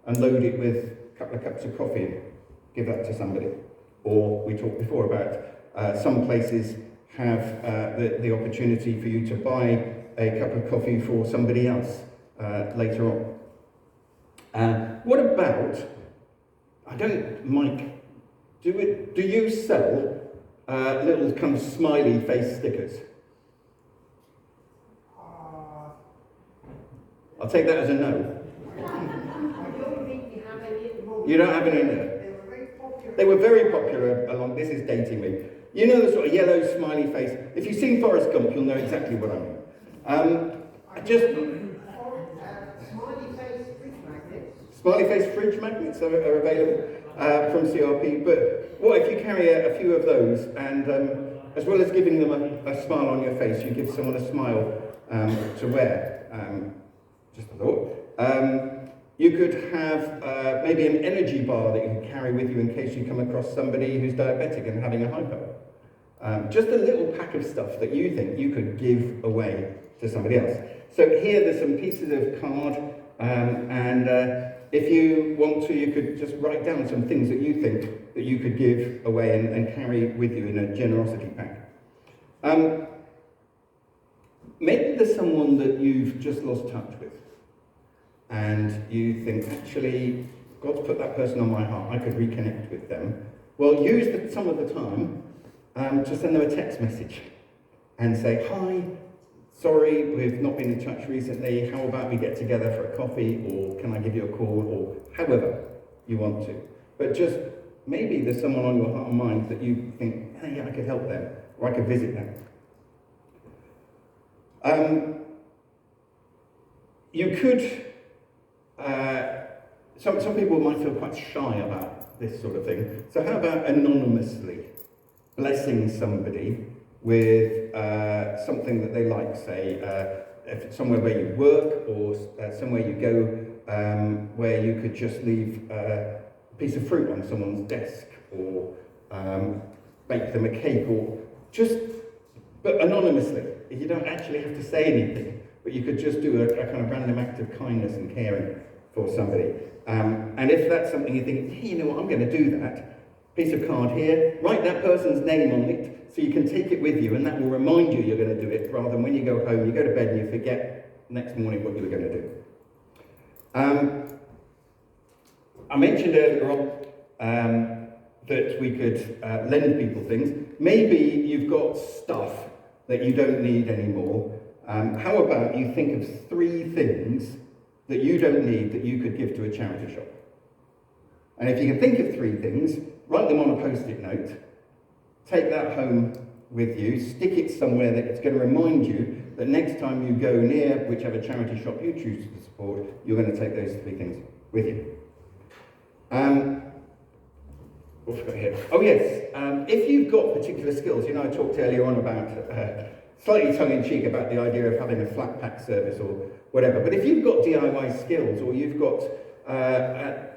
and load it with a couple of cups of coffee and give that to somebody. Or we talked before about some places have the opportunity for you to buy a cup of coffee for somebody else later on. What about, Mike, do you sell little kind of smiley face stickers? I'll take that as a no. You don't have any there? They were very popular along, this is dating me. You know the sort of yellow smiley face. If you've seen Forrest Gump, you'll know exactly what I mean. Smiley face fridge magnets are available from CRP, but what if you carry a few of those and as well as giving them a smile on your face, you give someone a smile to wear? Just a thought. You could have maybe an energy bar that you can carry with you in case you come across somebody who's diabetic and having a hypo. Just a little pack of stuff that you think you could give away to somebody else. So here there's some pieces of card, and if you want to, you could just write down some things that you think that you could give away and carry with you in a generosity pack. Maybe there's someone that you've just lost touch with, and you think, actually, God's put that person on my heart, I could reconnect with them. Well, use some of the time to send them a text message and say, hi, sorry, we've not been in touch recently, how about we get together for a coffee, or can I give you a call, or however you want to. But just, maybe there's someone on your heart and mind that you think, hey, I could help them, or I could visit them. You could, some people might feel quite shy about this sort of thing. So how about anonymously blessing somebody with something that they like, say, if it's somewhere where you work or somewhere you go where you could just leave a piece of fruit on someone's desk or bake them a cake or just, but anonymously. You don't actually have to say anything, but you could just do a kind of random act of kindness and caring for somebody. And if that's something you think, hey, you know what, I'm going to do that, piece of card here, write that person's name on it so you can take it with you, and that will remind you you're going to do it, rather than when you go home, you go to bed and you forget next morning what you were going to do. I mentioned earlier on that we could lend people things. Maybe you've got stuff that you don't need anymore. How about you think of 3 things that you don't need that you could give to a charity shop? And if you can think of 3 things, write them on a post-it note, take that home with you, stick it somewhere that it's going to remind you that next time you go near whichever charity shop you choose to support, you're going to take those 3 things with you. What have I got here? Oh yes, if you've got particular skills, you know I talked earlier on about, slightly tongue-in-cheek about the idea of having a flat pack service or whatever, but if you've got DIY skills or you've got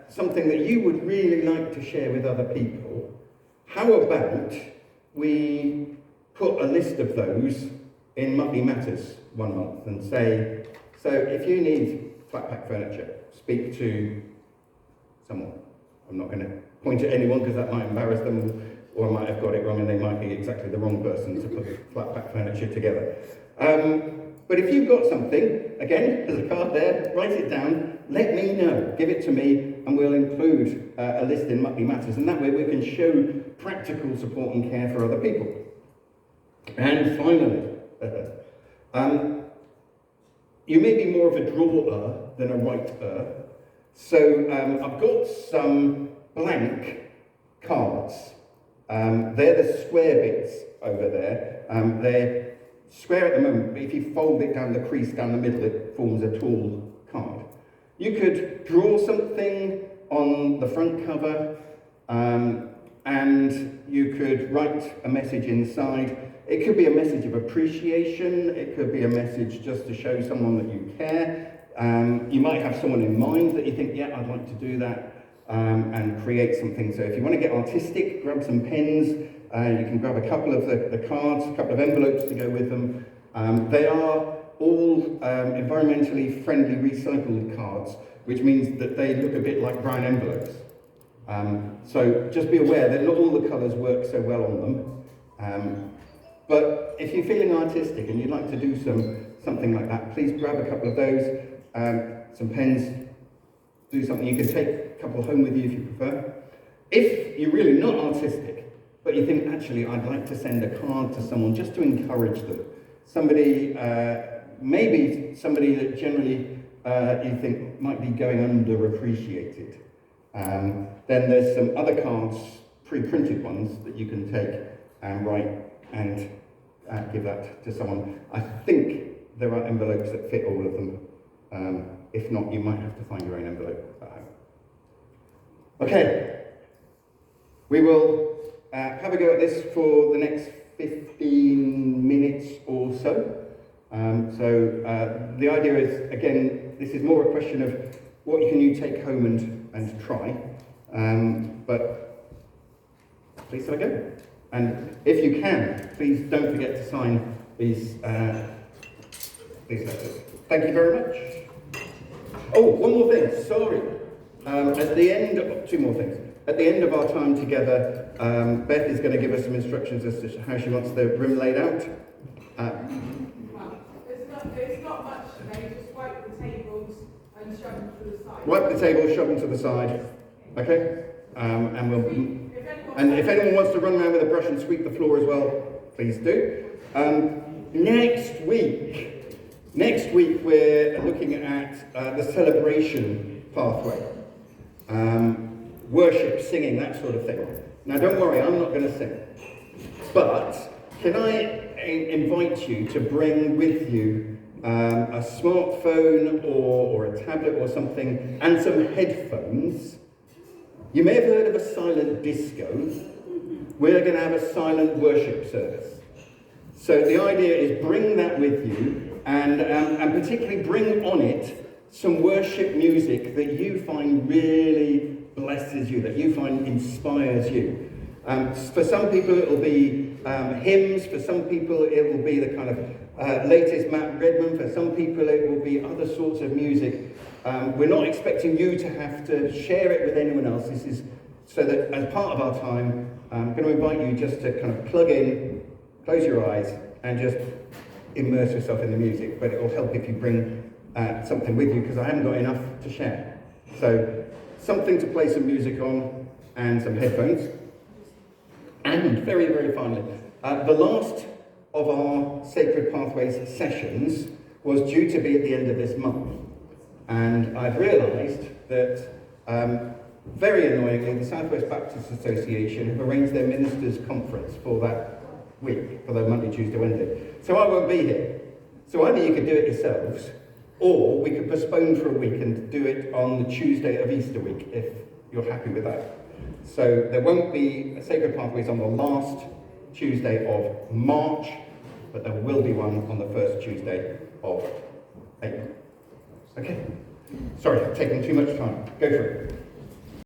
something that you would really like to share with other people, how about we put a list of those in Mutley Matters one month and say, so if you need flat pack furniture, speak to someone. I'm not going to point at anyone because that might embarrass them, or I might have got it wrong and they might be exactly the wrong person to put flat pack furniture together. But if you've got something, again, there's a card there, write it down, let me know, give it to me, and we'll include a list in Mutley Matters, and that way we can show practical support and care for other people. And finally, you may be more of a drawer than a writer, so I've got some blank cards. They're the square bits over there. They're square at the moment, but if you fold it down the crease down the middle, it forms a tall card. You could draw something on the front cover, and you could write a message inside. It could be a message of appreciation. It could be a message just to show someone that you care. You might have someone in mind that you think, yeah, I'd like to do that, and create something. So if you want to get artistic, grab some pens. You can grab a couple of the cards, a couple of envelopes to go with them. They are all environmentally friendly recycled cards, which means that they look a bit like brown envelopes. So just be aware that not all the colours work so well on them. But if you're feeling artistic and you'd like to do something like that, please grab a couple of those, some pens, do something. You can take a couple home with you if you prefer. If you're really not artistic, but you think, actually, I'd like to send a card to someone just to encourage them, somebody, maybe somebody that generally you think might be going underappreciated, then there's some other cards, pre-printed ones, that you can take and write and give that to someone. I think there are envelopes that fit all of them. If not, you might have to find your own envelope at home. Okay, we will have a go at this for the next 15 minutes or so. The idea is, again, this is more a question of what can you take home and try. But please have a go. And if you can, please don't forget to sign these letters. Thank you very much. Oh, one more thing, sorry. At the end of, two more things. At the end of our time together, Beth is going to give us some instructions as to how she wants the room laid out. Well, it's not much today, just wipe the tables and shove them to the side. Wipe the table, shove them to the side. Okay? And if anyone wants to run around with a brush and sweep the floor as well, please do. Next week we're looking at the celebration pathway. Worship, singing, that sort of thing. Now don't worry, I'm not going to sing. But can I invite you to bring with you a smartphone or a tablet or something and some headphones. You may have heard of a silent disco. We're going to have a silent worship service. So the idea is bring that with you and particularly bring on it some worship music that you find really blesses you, that you find inspires you. For some people it will be hymns, for some people it will be the kind of latest Matt Redman, for some people it will be other sorts of music. We're not expecting you to have to share it with anyone else. This is so that as part of our time, I'm going to invite you just to kind of plug in, close your eyes, and just immerse yourself in the music. But it will help if you bring something with you, because I haven't got enough to share. So something to play some music on and some headphones. And very, very finally, the last of our Sacred Pathways sessions was due to be at the end of this month. And I've realised that, very annoyingly, the South West Baptist Association have arranged their ministers' conference for that week, for the Monday, Tuesday, Wednesday. So I won't be here. So either you could do it yourselves, or we could postpone for a week and do it on the Tuesday of Easter week, if you're happy with that. So there won't be a Sacred Pathways on the last Tuesday of March, but there will be one on the first Tuesday of April. Okay. Sorry, I've taken too much time. Go for it.